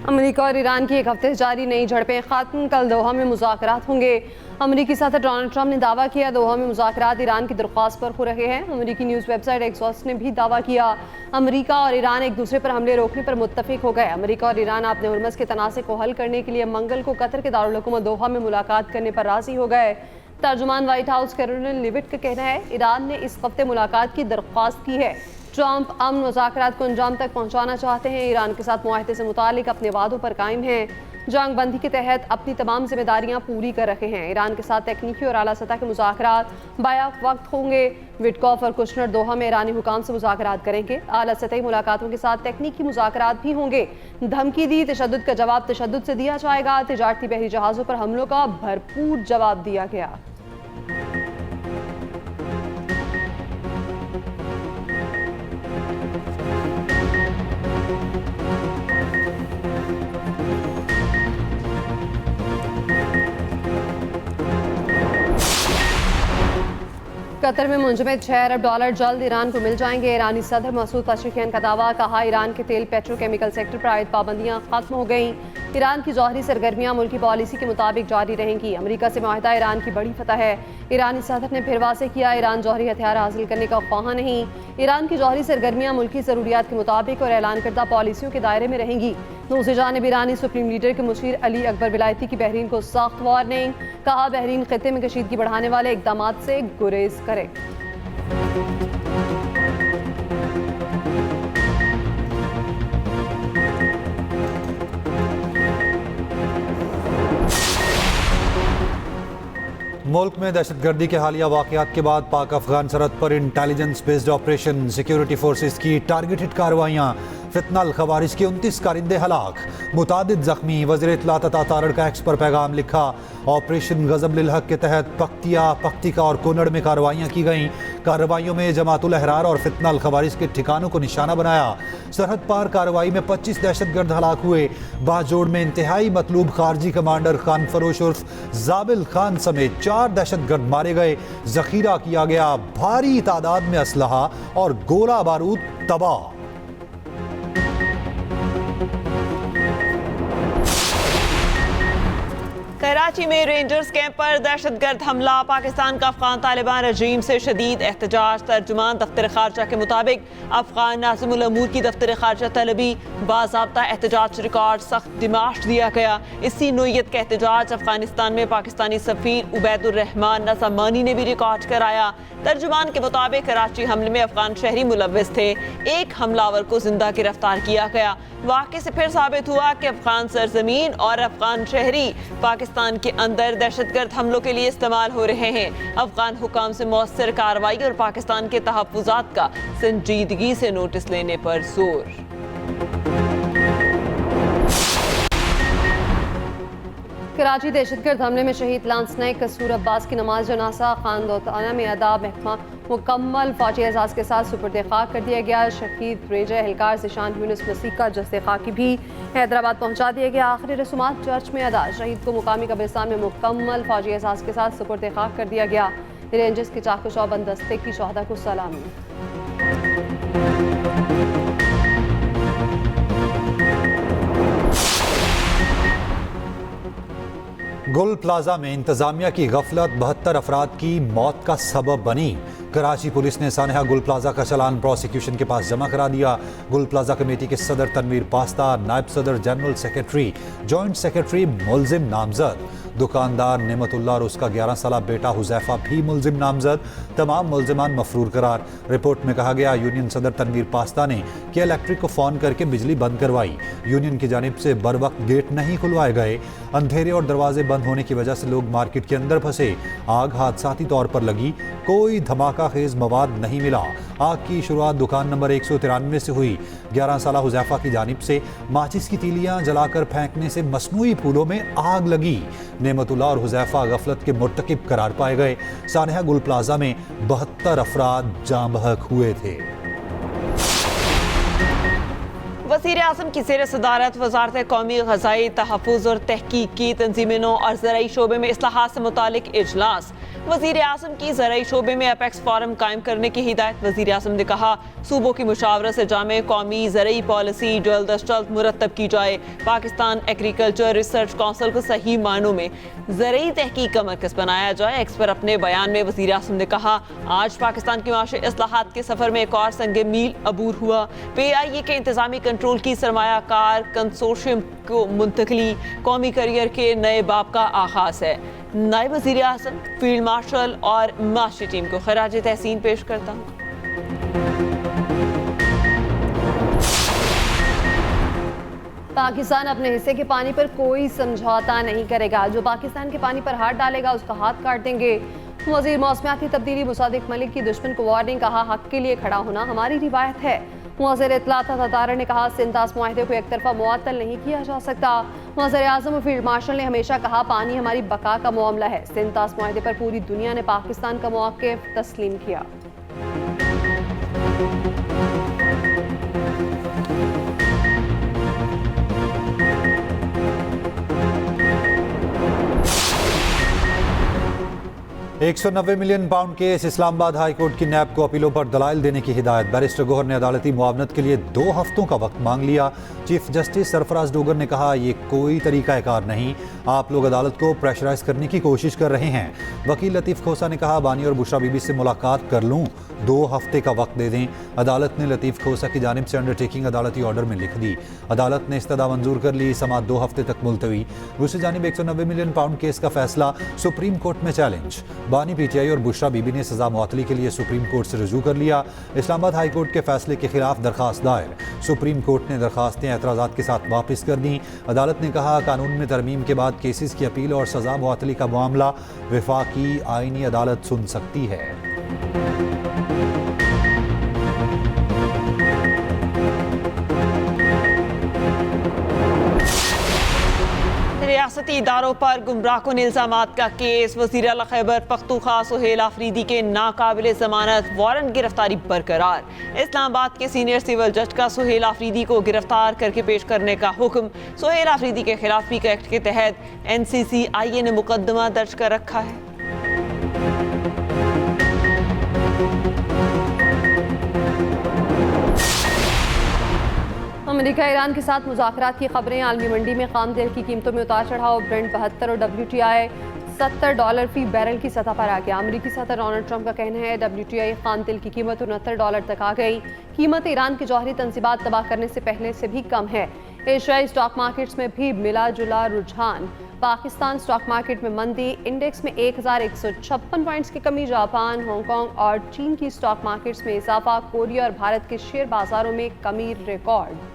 America और Iran की एक हफ्ते से जारी नई झड़पें खत्म, कल दोहा में मुज़ाकरात होंगे। अमेरिकी सदर डोनाल्ड ट्रंप ने दावा किया दोहा में मुज़ाकरात ईरान की दरख्वास्त पर हो रहे हैं। अमेरिकी न्यूज़ वेबसाइट एक्सॉस ने भी दावा किया अमेरिका और ईरान एक दूसरे पर हमले रोकने पर मुत्तफिक हो गए। अमेरिका और ईरान अपने हुर्मस के तनाज़े को हल करने के लिए मंगल को कतर के दारुल हुकूमत दोहा में मुलाकात करने पर राजी हो गए। तर्जुमान व्हाइट हाउस कैरोलिन लिविट का कहना है ईरान ने इस हफ्ते मुलाकात की दरख्वास्त की है। ट्रंप अमन मुज़ाकरात को अंजाम तक पहुंचाना चाहते हैं। ईरान के साथ मुआहदे से मुतालिक अपने वादों पर कायम हैं। जंग बंदी के तहत अपनी तमाम जिम्मेदारियां पूरी कर रहे हैं। ईरान के साथ तकनीकी और आला सतह के मुज़ाकरात बायाक वक्त होंगे। विटकॉफ और कुशनर दोहा में ईरानी हुकाम से मुज़ाकरात करेंगे। आला सतही मुलाकातों के साथ तकनीकी मुज़ाकरात भी होंगे। धमकी दी, तशद्दुद का जवाब तशद्दुद से दिया जाएगा। तिजारती बहरी जहाज़ों पर हमलों का भरपूर जवाब दिया गया। कतर में मुंजमद $6 अरब जल्द ईरान को मिल जाएंगे। ईरानी सदर मसूद पज़ेश्कियान का दावा, कहा ईरान के तेल पेट्रोकेमिकल सेक्टर पर आयद पाबंदियां खत्म हो गईं। ईरान की जौहरी सरगर्मियां मुल्की पॉलिसी के मुताबिक जारी रहेंगी। अमेरिका से मुआहदा ईरान की बड़ी फतह है। ईरानी सदर ने फिर वाज़ेह किया ईरान जौहरी हथियार हासिल करने का ख्वाह नहीं। ईरान की जौहरी सरगर्मियां मुल्की ज़रूरियात के मुताबिक और ऐलान करदा पॉलिसियों के दायरे में रहेंगी। दूसरी जानिब ईरानी सुप्रीम लीडर के मुशीर अली अकबर विलायती की बहरीन को सख्त वार्निंग, कहा बहरीन खित्ते में कशीदगी बढ़ाने वाले इकदाम से गुरेज करे। मुल्क में दहशतगर्दी के हालिया वाक़यात के बाद पाक अफगान सरहद पर intelligence based operation, security forces की टारगेटेड कार्रवाइयाँ, फितनल खवारिज के 29 कारिंदे हलाक, मुतादिद जख्मी। वज़ीर इत्तलात अता तारड़ का एक्स पर पैगाम लिखा। ऑपरेशन गज़ब लिल हक के तहत पख्तिया, पख्तिका और कोनड़ में कार्रवाइयाँ की गईं। कार्रवाइयों में जमातुल अहरार और फितनल खवारिज के ठिकानों को निशाना बनाया। सरहद पार कार्रवाई में 25 दहशतगर्द हलाक हुए। बाजोड़ में इंतहाई मतलूब खारजी कमांडर खान फरोश उर्फ जाबिल खान समेत 4 दहशतगर्द मारे गए। जखीरा किया गया भारी तादाद में असलहा और गोला बारूद तबाह। कराची में रेंजर्स कैंप पर दहशतगर्द हमला, पाकिस्तान का अफगान तालिबान रजीम से शदीद एहतजाज। तर्जुमान दफ्तर खारजा के मुताबिक अफगान नाज़िमुल अमूर की दफ्तर खारजा तलबी बाज़ाब्ता एहतजाज रिकॉर्ड सख्त डिमाश दिया गया। इसी नोयत का एहतजाज अफगानिस्तान में पाकिस्तानी सफ़ीर उबैदुर रहमान नज़ामानी ने भी रिकॉर्ड कराया। तर्जुमान के मुताबिक कराची हमले में अफगान शहरी मुलव्विस थे। एक हमलावर को जिंदा गिरफ्तार किया गया। वाक़े से फिर साबित हुआ कि अफगान सरजमीन और अफगान शहरी पाकिस्तान के अंदर दहशतगर्द हमलों के लिए इस्तेमाल हो रहे हैं। अफगान हुकाम से मौसर कार्रवाई और पाकिस्तान के तहफ़्फ़ुज़ात का संजीदगी से नोटिस लेने पर जोर। कराची दहशतगर्द हमले में शहीद लांस नाइक कसूर अब्बास की नमाज जनाजा खानदौताना में अदा महकमा मुकम्मल फौजी एजाज के साथ सुपुर्द खाक कर दिया गया। शहीद रेजर एहलकार ज़िशान यूनुस मसीह का जस्ते खाकी भी हैदराबाद पहुंचा दिया गया। आखिरी रसूमात चर्च में अदा। शहीद को मुकामी कब्रिस्तान में मुकम्मल फौजी एजाज के साथ सुपुर्द खाक कर दिया गया। रेंजर्स के चाकू बंद दस्ते की शहदा को सलामी। गुल प्लाजा में इंतजामिया की गफलत 72 अफराद की मौत का सबब बनी। कराची पुलिस ने सानहा गुल प्लाजा का चलान प्रोसिक्यूशन के पास जमा करा दिया। गुल प्लाजा कमेटी के सदर तनवीर पास्ता, नायब सदर जनरल सेक्रेटरी, जॉइंट सेक्रेटरी मुलजिम नामजद। दुकानदार नेमतुल्लाह और उसका 11 साला बेटा हुजैफा भी मुलजिम नामजद। तमाम मुलजिमान मफरूर करार। रिपोर्ट में कहा गया यूनियन सदर तनवीर पास्ता ने कि इलेक्ट्रिक को फ़ोन करके बिजली बंद करवाई। यूनियन की जानिब से बर वक्त गेट नहीं खुलवाए गए। अंधेरे और दरवाजे बंद होने की वजह से लोग मार्केट के अंदर फंसे। आग हादसाती तौर पर लगी, कोई धमाका खेज मवाद नहीं मिला। आग की शुरुआत दुकान नंबर 193 से हुई। 11 साला हुजैफा की जानिब से माचिस की तीलियां जलाकर फेंकने से मसनूई फूलों में आग लगी। नेमतुल्लाह और हुजैफा गफलत के मुर्तकिब करार पाए गए। सानहा गुल प्लाजा में 72 अफराद जाँ बहक हुए थे। वज़ीर आज़म की ज़ेर सदारत वज़ारत कौमी ग़ज़ाई तहफ़्फ़ुज़ और तहक़ीक़ की तंज़ीम नौ और ज़राई शोबे में इस्लाहात से मुतालिक इजलास। वजीर आजम की ज़राई शोबे में अपेक्स फोरम कायम करने की हिदायत। वजीर आजम ने कहा सूबों की मुशावरत से जामे कौमी ज़राई पॉलिसी जल्द अज जल्द मुरतब की जाए। पाकिस्तान एग्रीकल्चर रिसर्च काउंसिल को सही मानों में ज़राई तहकीक का मरकज़ बनाया जाए। एक्सपर अपने बयान में वजीर आजम ने कहा आज पाकिस्तान की माशी इस्लाहात के सफ़र में एक और संग मील अबूर हुआ। PIA के इंतजामी कंट्रोल की सरमायाकार कंसोर्शियम को मुंतकली कौमी करियर के नए बाब का आगाज़ है। नायब वज़ीर आज़म, फील्ड मार्शल और माशी टीम को खराज तहसीन पेश करता हूँ। पाकिस्तान अपने हिस्से के पानी पर कोई समझौता नहीं करेगा। जो पाकिस्तान के पानी पर हाथ डालेगा उसका हाथ काट देंगे। वज़ीर मौसमियाती तब्दीली मुसादिक मलिक की दुश्मन को वार्निंग, कहा हक के लिए खड़ा होना हमारी रिवायत है। वज़ीर इत्तलात अतारा ने कहा सिंतास मुआहदे को एक तरफा मुअत्तल नहीं किया जा सकता। वज़ीर आज़म और फील्ड मार्शल ने हमेशा कहा पानी हमारी बका का मामला है। सिंतास मुआहदे पर पूरी दुनिया ने पाकिस्तान का मौक़िफ़ तस्लीम किया। £190 million case. Islamabad high court की नैब को अपीलों पर दलाइल देने की हिदायत। बैरिस्टर गोहर ने अदालती मुआवनत के लिए 2 हफ्तों का वक्त मांग लिया। चीफ जस्टिस सरफराज डोगर ने कहा ये कोई तरीक़ाकार नहीं, आप लोग अदालत को प्रेशराइज करने की कोशिश कर रहे हैं। वकील लतीफ़ खोसा ने कहा बानी और बुशरा बीबी से मुलाकात कर लूँ, 2 हफ्ते का वक्त दे दें। अदालत ने लतीफ़ खोसा की जानिब से अंडरटेकिंग अदालती ऑर्डर में लिख दी। अदालत ने इस्तदा मंजूर कर ली, समाअत 2 हफ्ते तक मुलतवी। दूसरी जानिब £190 मिलियन केस का फैसला सुप्रीम कोर्ट में चैलेंज। बानी, PTI और बुशरा बीबी ने सजा मुअत्तली के लिए सुप्रीम कोर्ट से रुजू कर लिया। इस्लामाबाद हाई कोर्ट के फैसले के खिलाफ दरखास्त दायर। सुप्रीम कोर्ट ने दरखास्तें एतराज़ात के साथ वापस कर दी। अदालत ने कहा कानून में तरमीम के बाद केसेस की अपील और सजा मुअत्तली का मामला वफाकी आईनी अदालत सुन सकती है। रियासती इदारों पर गुमराहकुन इल्जामात का केस। वज़ीर आला खैबर पख्तूनख्वा सुहेल आफरीदी के नाकाबिल ज़मानत वारंट गिरफ्तारी बरकरार। इस्लामाबाद के सीनियर सिविल जज का सुहेल आफरीदी को गिरफ्तार करके पेश करने का हुक्म। सुहेल आफरीदी के खिलाफ पीक एक्ट के तहत NCCIA ने मुकदमा दर्ज कर रखा है। अमेरिका ईरान के साथ मुज़ाकरात की खबरें। आलमी मंडी में खाम तेल की कीमतों में उतार चढ़ाव। ब्रेंट 72 और WTI $70 फी बैरल की सतह पर आ गया। अमेरिकी सदर डोनाल्ड ट्रंप का कहना है WTI खाम तेल की कीमत $69 तक आ गई। कीमत ईरान के जौहरी तंसीबात तबाह करने से पहले से भी कम है। एशियाई स्टॉक मार्केट्स में भी मिला जुला रुझान। पाकिस्तान स्टॉक मार्केट में मंदी, इंडेक्स में 1156 पॉइंट्स की कमी। जापान, हांगकांग और चीन की स्टॉक मार्केट्स में इजाफा। कोरिया और भारत के शेयर बाजारों में कमी रिकॉर्ड।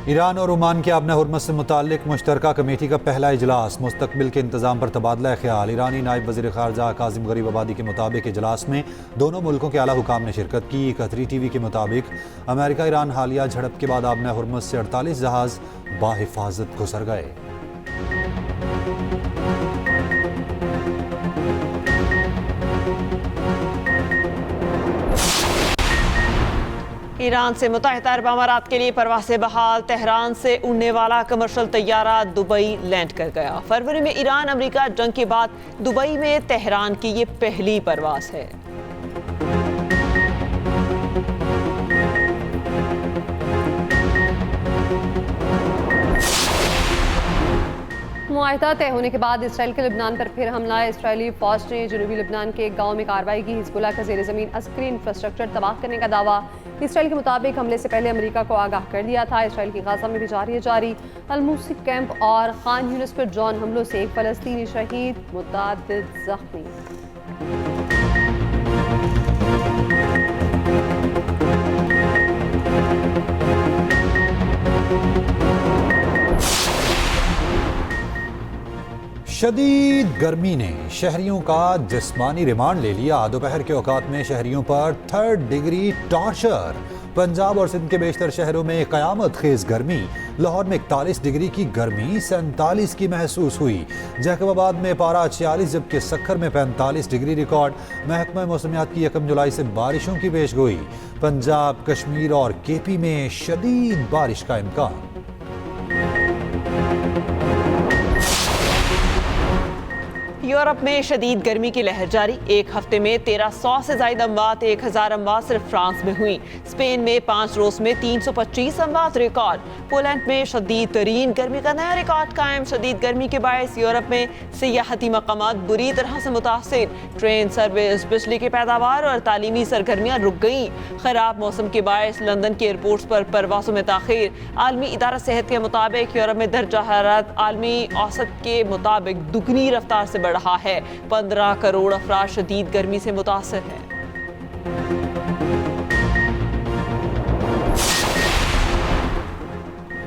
ईरान और ओमान के आबना हुर्मत से मुताल्लिक मुश्तरका कमेटी का पहला इजलास। मुस्तकबिल के इंतजाम पर तबादला ख्याल। ईरानी नायब वज़ीर ख़ारजा काज़िम गरीबाबादी के मुताबिक इजलास में दोनों मुल्कों के आला हुकाम ने शिरकत की। कतरी TV के मुताबिक अमेरिका ईरान हालिया झड़प के बाद आबना हुर्मत से 48 जहाज़ बाहिफाजत गुजर गए। ईरान से मुत्तहिदा अरब अमारात के लिए परवाज़ें बहाल। तेहरान से उड़ने वाला कमर्शियल तैयारा दुबई लैंड कर गया। फरवरी में ईरान अमेरिका जंग के बाद दुबई में तेहरान की ये पहली परवाज़ है। मुआहदा तय होने के बाद इसराइल के लिबनान पर फिर हमला। इसराइली फौज ने जनूबी लिबनान के एक गांव में कार्रवाई की। हिजबुल्लाह का ज़ेर ज़मीन अस्करी इंफ्रास्ट्रक्चर तबाह करने का दावा। इसराइल के मुताबिक हमले से पहले अमेरिका को आगाह कर दिया था। इसराइल की गाजा में भी जारी अल-मूसी कैंप और खान यूनिस पर ड्रोन हमलों से एक फ़लस्तीनी शहीद, मुतअद्दिद ज़ख्मी। शदीद गर्मी ने शहरियों का जिस्मानी रिमांड ले लिया। दोपहर के औकात में शहरियों पर 3rd डिग्री टॉर्चर। पंजाब और सिंध के बेशतर शहरों में कयामत खेज गर्मी। लाहौर में 41 डिग्री की गर्मी 47 की महसूस हुई। जैकबाबाद में पारा 46 जबकि सक्खर में 45 डिग्री रिकॉर्ड। महकमा मौसमियात की 1 जुलाई से बारिशों की पेशगोई। पंजाब, कश्मीर और केपी में शदीद बारिश का इम्कान। यूरोप में शदीद गर्मी की लहर जारी। एक हफ्ते में 1300 से ज्यादा अमवात, 1000 अमवात सिर्फ फ्रांस में हुई। स्पेन में 5 रोज में 325 अमवात रिकॉर्ड। पोलैंड में शदीद तरीन गर्मी का नया रिकॉर्ड कायम। शदीद गर्मी के बायस यूरोप में सियाहती मकामात बुरी तरह से मुतासिर। ट्रेन सर्विस, बिजली की पैदावार और तालीमी सरगर्मियाँ रुक गई। खराब मौसम के बायस लंदन के एयरपोर्ट्स पर परवासों में ताखीर। आलमी इदारा सेहत के मुताबिक यूरोप में दर्जा हरारत आलमी औसत के मुताबिक दुगनी रफ्तार से रहा है। 15 करोड़ अफराद शदीद गर्मी से मुतासिर हैं।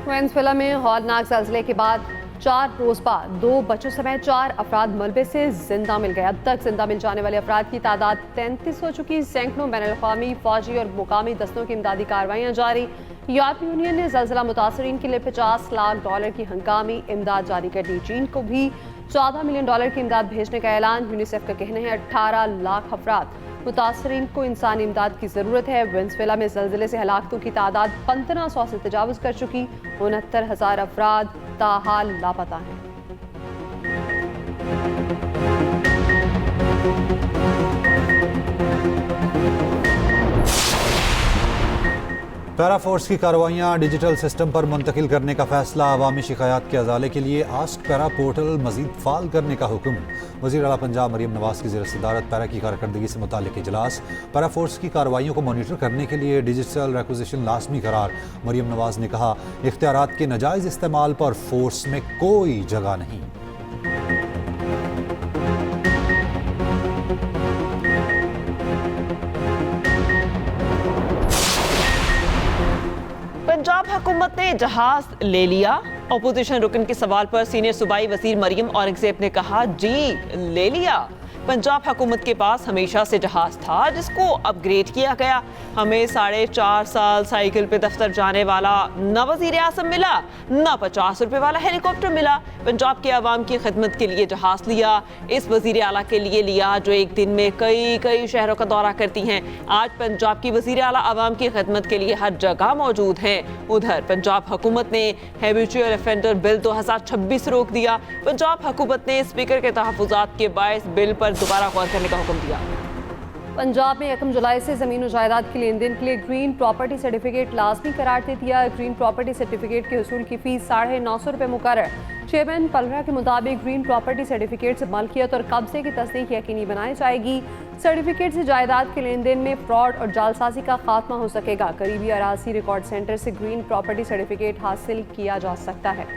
वेनेजुएला में हौलनाक ज़लज़ले के बाद 4 रोज बाद 2 बच्चों समेत 4 अफराद मलबे से जिंदा मिल गए। अब तक जिंदा मिल जाने वाले अफराद की तादाद 33 हो चुकी। सैकड़ों बैनुल-अक़वामी फौजी और मुकामी दस्तों की इमदादी कार्रवाइयाँ जारी। यूरोपीय यूनियन ने ज़लज़ला मुतासरीन के लिए $50 लाख की हंगामी इमदाद जारी कर दी। चीन को भी $14 मिलियन की इमदाद भेजने का ऐलान। यूनिसेफ का कहना है 18 लाख अफराद मुतासरीन को इंसानी इमदाद की ज़रूरत है। वेनेजुएला में ज़लज़ले से हलाकतों की तादाद 1500 से तजावुज़ कर चुकी। 69,000 अफराद ताहाल लापता हैं। पैरा फोर्स की कार्रवाइयाँ डिजिटल सिस्टम पर मुंतकिल करने का फैसला। अवामी शिकायत के अजाले के लिए आस्क पैरा पोर्टल मजीद फाल करने का हुक्म। वज़ीर आला पंजाब मरियम नवाज की ज़ेर-ए-सदारत पैरा की कारकर्दगी से मुतालिक इजलास। पैरा फोर्स की कार्रवाइयों को मॉनिटर करने के लिए डिजिटल रिक्विजिशन लाजमी करार। मरियम नवाज ने कहा, इख्तियारात के नाजायज़ इस्तेमाल पर फोर्स में कोई जगह नहीं। पंजाब हुकूमत ने जहाज ले लिया। अपोजिशन रुकन के सवाल पर सीनियर सूबाई वजीर मरियम औरंगजेब ने कहा, जी ले लिया। पंजाब हुकूमत के पास हमेशा से जहाज था जिसको अपग्रेड किया गया। हमें 4.5 साल साइकिल पे दफ्तर जाने वाला न वजीर आज़म मिला, न 50 रुपए वाला हेलीकॉप्टर मिला। पंजाब के अवाम की खिदमत के लिए जहाज लिया। इस वजीर आला के लिए लिया जो एक दिन में कई शहरों का दौरा करती हैं। आज पंजाब की वजीर आला अवाम की खिदमत के लिए हर जगह मौजूद हैं। उधर पंजाब हुकूमत ने हैबिचुअल ऑफेंडर बिल 2026 रोक दिया। पंजाब हुकूमत ने स्पीकर के तहफ़्फ़ुज़ात के बायस बिल पर दोबारा गौर करने का हुक्म दिया। पंजाब में 1 जुलाई से ज़मीन और जायदाद के लेन देन के लिए ग्रीन प्रॉपर्टी सर्टिफिकेट लाजमी करार दे दिया। ग्रीन प्रॉपर्टी सर्टिफिकेट के हसूल की फीस 950 रुपये मुकर्रर। चेयरमैन पलरा के मुताबिक ग्रीन प्रॉपर्टी सर्टिफिकेट से मलकियत और कब्जे की तस्दीक यकीनी बनाई जाएगी। सर्टिफिकेट से जायदाद के लेन देन में फ्रॉड और जालसाजी का खात्मा हो सकेगा। करीबी अराजी रिकॉर्ड सेंटर से ग्रीन प्रॉपर्टी सर्टिफिकेट हासिल किया जा सकता है।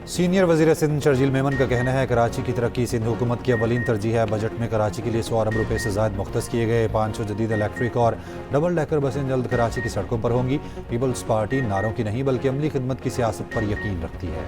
सीनियर वज़ीर सिंध शर्जील मेमन का कहना है, कराची की तरक्की सिंध हुकूमत की अवलीन तरजीह है। बजट में कराची के लिए 100 अरब रुपये से ज़ायद मुख्तस किए गए। 500 जदीद इलेक्ट्रिक और डबल डेकर बसें जल्द कराची की सड़कों पर होंगी। पीपल्स पार्टी नारों की नहीं बल्कि अमली खिदमत की सियासत पर यकीन रखती है।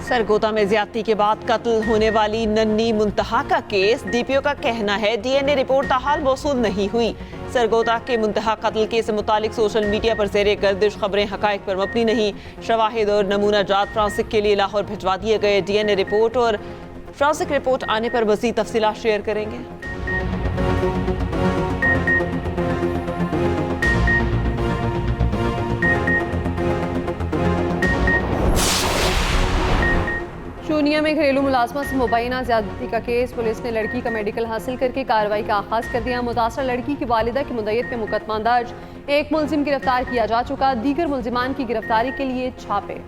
सरगोदा में ज्यादती के बाद कत्ल होने वाली नन्ही मुंतहा का केस। डीपीओ का कहना है डीएनए रिपोर्ट ताहाल मौसूल नहीं हुई। सरगोदा के मुंतहा कत्ल केस से मुतालिक सोशल मीडिया पर ज़ेरे गर्दिश खबरें हकायक पर मबनी नहीं। शवाहिद और नमूना जात फ्रांसिक के लिए लाहौर भिजवा दिए गए। डीएनए रिपोर्ट और फ्रांसिक रिपोर्ट आने पर मज़ीद तफसीलात शेयर करेंगे। शूनिया में घरेलू मुलाजमत से मुबैना ज्यादती का केस। पुलिस ने लड़की का मेडिकल हासिल करके कार्रवाई का आगाज कर दिया। मुतासर लड़की की वालिदा की मुद्दत में मुकदमा दर्ज। एक मुलजिम गिरफ्तार किया जा चुका। दीगर मुलजिमान की गिरफ्तारी के लिए छापे।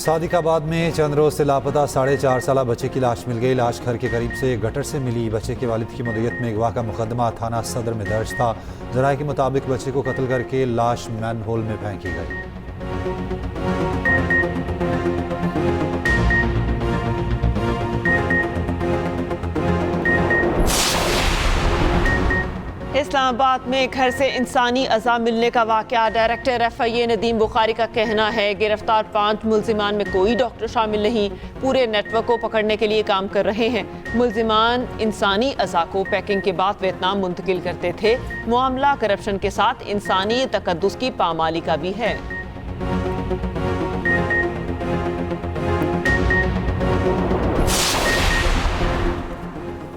सादिकाबाद में चंद रोज से लापता 4.5 साल बच्चे की लाश मिल गई। लाश घर के करीब से गटर से मिली। बच्चे के वालिद की मदयत में अगवा का मुकदमा थाना सदर में दर्ज था। जराये के मुताबिक बच्चे को कत्ल करके लाश मैनहोल में फेंकी गई। इस्लामाबाद में घर से इंसानी अज़ा मिलने का वाक़या। डायरेक्टर FIA नदीम बुखारी का कहना है गिरफ्तार 5 मुल्जिमान में कोई डॉक्टर शामिल नहीं, पूरे नेटवर्क को पकड़ने के लिए काम कर रहे हैं। मुल्जिमान इंसानी अज़ा को पैकिंग के बाद वियतनाम मुंतकिल करते थे। मामला करप्शन के साथ इंसानी तकद्दुस की पामाली का भी है।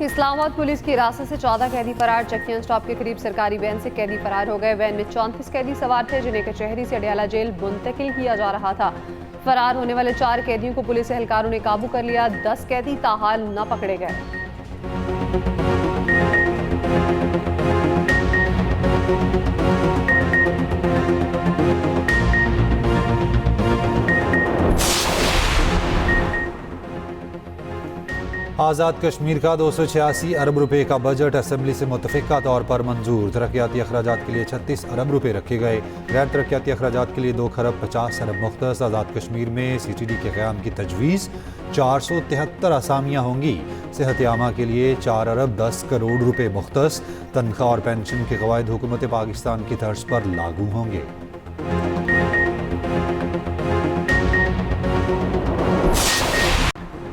इस्लामाबाद पुलिस की हिरासत से 14 कैदी फरार। चकियां स्टॉप के करीब सरकारी वैन से कैदी फरार हो गए। वैन में 34 कैदी सवार थे जिन्हें कचहरी से अडियाला जेल मुंतकिल किया जा रहा था। फरार होने वाले 4 कैदियों को पुलिस एहलकारों ने काबू कर लिया। 10 कैदी ताहाल न पकड़े गए। आज़ाद कश्मीर का 286 अरब रुपए का बजट असेंबली से मुतफ़िका तौर पर मंजूर। तरक्याती अखराजात के लिए 36 अरब रुपए रखे गए। गैर तरक्याती अखराजात के लिए 2 खरब 50 अरब मुख्तस। आज़ाद कश्मीर में CTD के क़याम की तजवीज़। 473 असामियाँ होंगी। सेहत आमा के लिए 4 अरब 10 करोड़ रुपए मुख्तस। तनख्वाह और पेंशन के क़वायद हुकूमत पाकिस्तान की तर्ज पर लागू होंगे।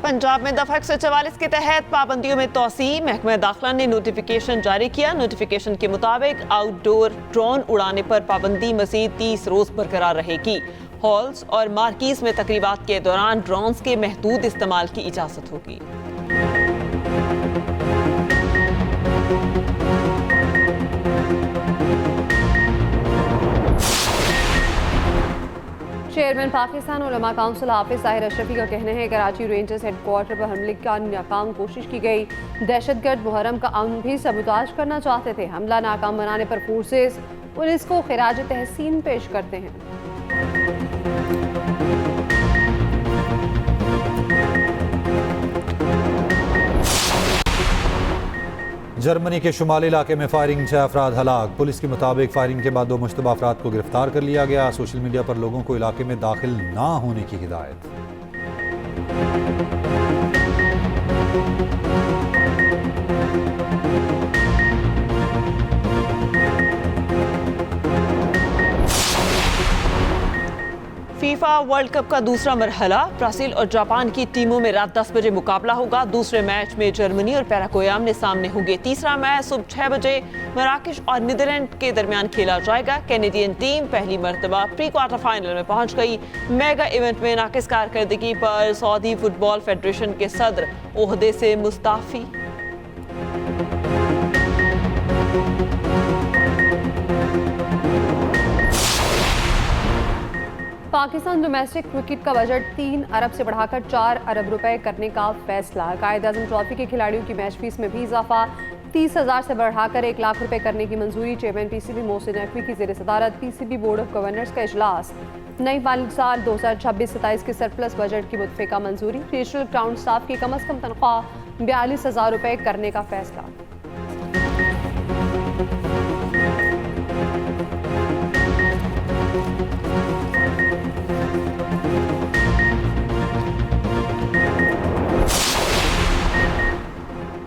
पंजाब में दफ़ा 144 के तहत पाबंदियों में तोसी। महकमा दाखिला ने नोटिफिकेशन जारी किया। नोटिफिकेशन के मुताबिक आउटडोर ड्रोन उड़ाने पर पाबंदी मज़ीद 30 रोज़ बरकरार रहेगी। हॉल्स और मार्कीज़ में तकरीबात के दौरान ड्रोन्स के महदूद इस्तेमाल की इजाज़त होगी। चेयरमैन पाकिस्तान उलमा काउंसिल हाफिज ताहिर अशरफी का कहना है कराची रेंजर्स हेडक्वार्टर पर हमले का नाकाम कोशिश की गई। दहशतगर्द मुहर्रम का अमन भी सबूताज करना चाहते थे। हमला नाकाम बनाने पर फोर्सेस पुलिस को खिराज तहसीन पेश करते हैं। जर्मनी के शुमाली इलाके में फायरिंग 6 अफराद हलाक। पुलिस के मुताबिक फायरिंग के बाद 2 मुश्तबा अफराद को गिरफ्तार कर लिया गया। सोशल मीडिया पर लोगों को इलाके में दाखिल ना होने की हिदायत। फीफा वर्ल्ड कप का दूसरा मरहला। ब्राजील और जापान की टीमों में रात 10 बजे मुकाबला होगा। दूसरे मैच में जर्मनी और पैराग्वे आमने सामने होंगे। तीसरा मैच सुबह 6 बजे मराकश और नीदरलैंड के दरमियान खेला जाएगा। कैनेडियन टीम पहली मरतबा प्री क्वार्टर फाइनल में पहुंच गई। मेगा इवेंट में नाकिस कारकर्दगी पर सऊदी फुटबॉल फेडरेशन के सदर ओहदे से मुस्ताफी। पाकिस्तान डोमेस्टिक क्रिकेट का बजट 3 अरब से बढ़ाकर 4 अरब रुपए करने का फैसला। कायद-ए-आज़म ट्रॉफी के खिलाड़ियों की मैच फीस में भी इजाफा। 30,000 से बढ़ाकर 1 लाख रुपए करने की मंजूरी। चेयरमैन PCB मोहसिन नकवी की ज़ेर सदारत PCB बोर्ड ऑफ गवर्नर्स का इजलास। नई माली साल 2026-27 के सरप्लस बजट की मुतफ़िका मंजूरी। रीजनल ग्राउंड स्टाफ की कम अज़ कम तनख्वाह 42,000 रुपए करने का फैसला।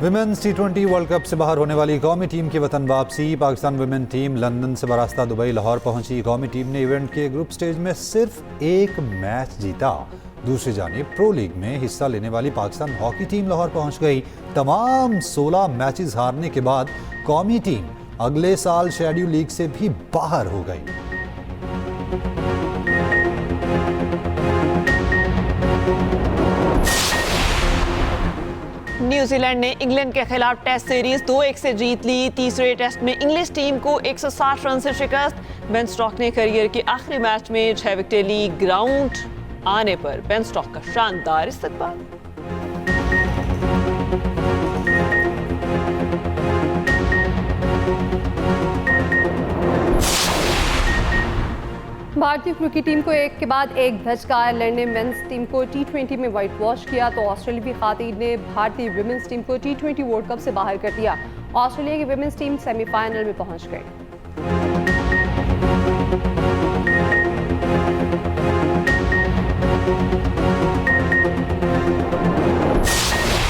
विमेंस T20 वर्ल्ड कप से बाहर होने वाली कौमी टीम की वतन वापसी। पाकिस्तान विमेन टीम लंदन से बरास्ता दुबई लाहौर पहुंची। कौमी टीम ने इवेंट के ग्रुप स्टेज में सिर्फ 1 मैच जीता। दूसरी जानिब प्रो लीग में हिस्सा लेने वाली पाकिस्तान हॉकी टीम लाहौर पहुंच गई। तमाम 16 मैचेस हारने के बाद कौमी टीम अगले साल शेड्यूल लीग से भी बाहर हो गई। न्यूजीलैंड ने इंग्लैंड के खिलाफ टेस्ट सीरीज 2-1 से जीत ली। तीसरे टेस्ट में इंग्लिश टीम को 160 रन से शिकस्त। बेन स्टॉक ने करियर के आखिरी मैच में 6 विकेटें ली। ग्राउंड आने पर बेन स्टॉक का शानदार इस्तकबाल। भारतीय क्रिकेट टीम को एक के बाद एक धचका। आयरलैंड ने मेंस टीम को टी20 में व्हाइट वॉश किया तो ऑस्ट्रेलियाई खातून ने भारतीय विमेंस टीम को टी20 वर्ल्ड कप से बाहर कर दिया। ऑस्ट्रेलिया की विमेंस टीम सेमीफाइनल में पहुंच गई।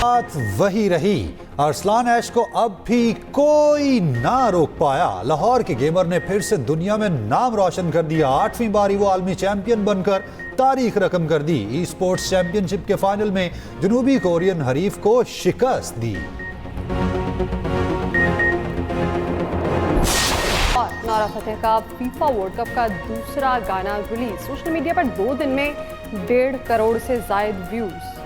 बात वही रही, अरसलान ऐश को अब भी कोई ना रोक पाया। लाहौर के गेमर ने फिर से दुनिया में नाम रोशन कर दिया। 8वीं बारी वो आलमी चैंपियन बनकर तारीख रकम कर दी। ई स्पोर्ट्स चैंपियनशिप के फाइनल में जनूबी कोरियन हरीफ को शिकस्त दी। और नौरा फतेह का फीफा वर्ल्ड कप का दूसरा गाना रिलीज। सोशल मीडिया पर 2 दिन में 1.5 करोड़ से ज्यादा व्यूज।